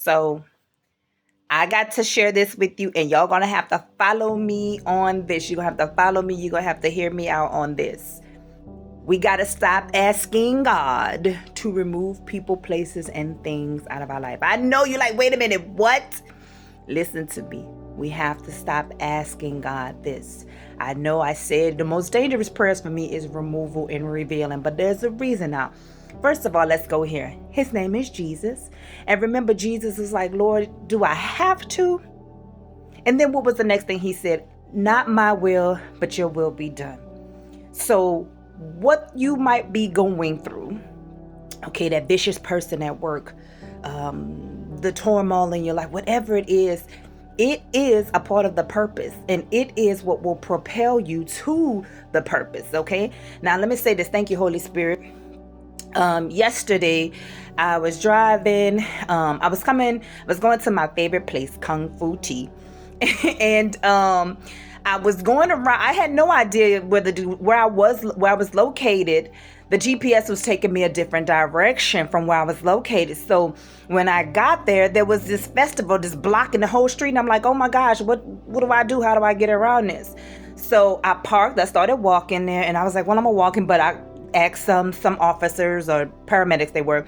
So I got to share this with you, and y'all gonna have to follow me on this. You're gonna have to follow me. You're gonna have to hear me out on this. We gotta stop asking God to remove people, places, and things out of our life. I know you're like, wait a minute, what? Listen to me. We have to stop asking God this. I know I said the most dangerous prayers for me is removal and revealing, but there's a reason now. First of all, let's go here. His name is Jesus. And remember, Jesus is like, Lord, do I have to? And then what was the next thing he said? Not my will, but your will be done. So what you might be going through, okay, that vicious person at work, the turmoil in your life, whatever it is a part of the purpose, and it is what will propel you to the purpose. Okay, now let me say this. Thank you, Holy Spirit. Yesterday I was driving. I was going to my favorite place, Kung Fu Tea, and I was going around. I had no idea where I was located. The GPS was taking me a different direction from where I was located. So when I got there was this festival just blocking the whole street. And I'm like, oh my gosh, what do I do? How do I get around this? So I parked. I started walking there, and I was like, well, I'm walking, but I asked some officers or paramedics, they were,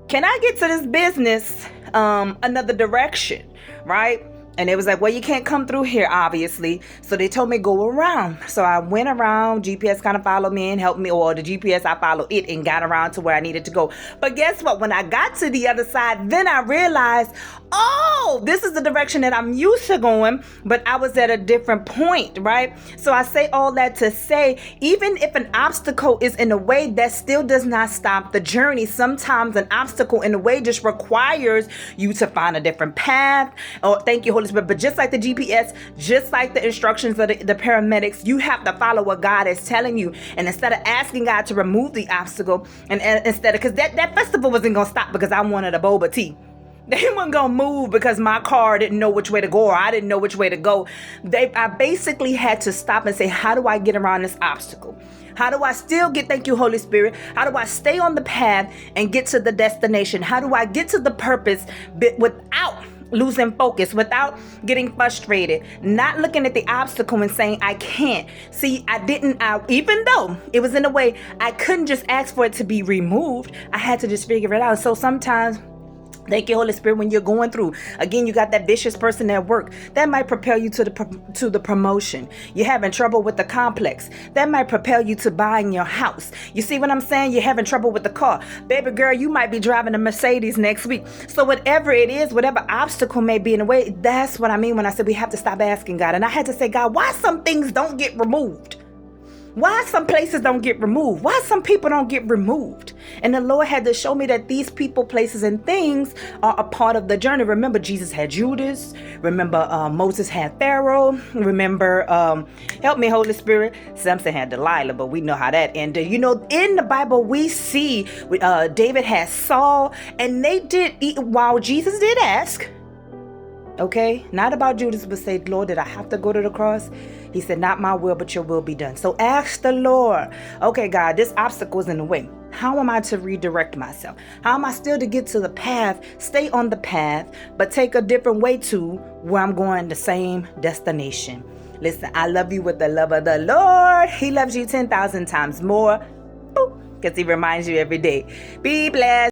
can I get to this business another direction, right? And it was like, well, you can't come through here, obviously. So they told me go around. So I went around. GPS kind of followed me and helped me, or the GPS, I followed it and got around to where I needed to go. But guess what? When I got to the other side, then I realized, oh, this is the direction that I'm used to going, but I was at a different point, right? So I say all that to say, even if an obstacle is in the way, that still does not stop the journey. Sometimes an obstacle in the way just requires you to find a different path. Oh, thank you, Holy Spirit. But just like the GPS, just like the instructions of the paramedics, you have to follow what God is telling you. And instead of asking God to remove the obstacle, and instead of, because that festival wasn't going to stop because I wanted a boba tea. They weren't going to move because my car didn't know which way to go, or I didn't know which way to go. I basically had to stop and say, how do I get around this obstacle? How do I still get, thank you, Holy Spirit, how do I stay on the path and get to the destination? How do I get to the purpose without losing focus, without getting frustrated, not looking at the obstacle and saying, I can't. See, even though it was in a way, I couldn't just ask for it to be removed. I had to just figure it out. So sometimes, thank you, Holy Spirit, when you're going through, again, you got that vicious person at work, that might propel you to the promotion. You're having trouble with the complex, that might propel you to buying your house. You see what I'm saying? You're having trouble with the car. Baby girl, you might be driving a Mercedes next week. So whatever it is, whatever obstacle may be in the way, that's what I mean when I said we have to stop asking God. And I had to say, God, why some things don't get removed? Why some places don't get removed? Why some people don't get removed? And the Lord had to show me that these people, places, and things are a part of the journey. Remember, Jesus had Judas. Remember, Moses had Pharaoh. Remember, help me, Holy Spirit, Samson had Delilah, but we know how that ended. You know, in the Bible, we see David had Saul, and they did, while Jesus did ask, okay, not about Judas, but say, Lord, did I have to go to the cross? He said, not my will, but your will be done. So ask the Lord, okay, God, this obstacle is in the way. How am I to redirect myself? How am I still to get to the path, stay on the path, but take a different way to where I'm going, the same destination? Listen, I love you with the love of the Lord. He loves you 10,000 times more, because he reminds you every day. Be blessed.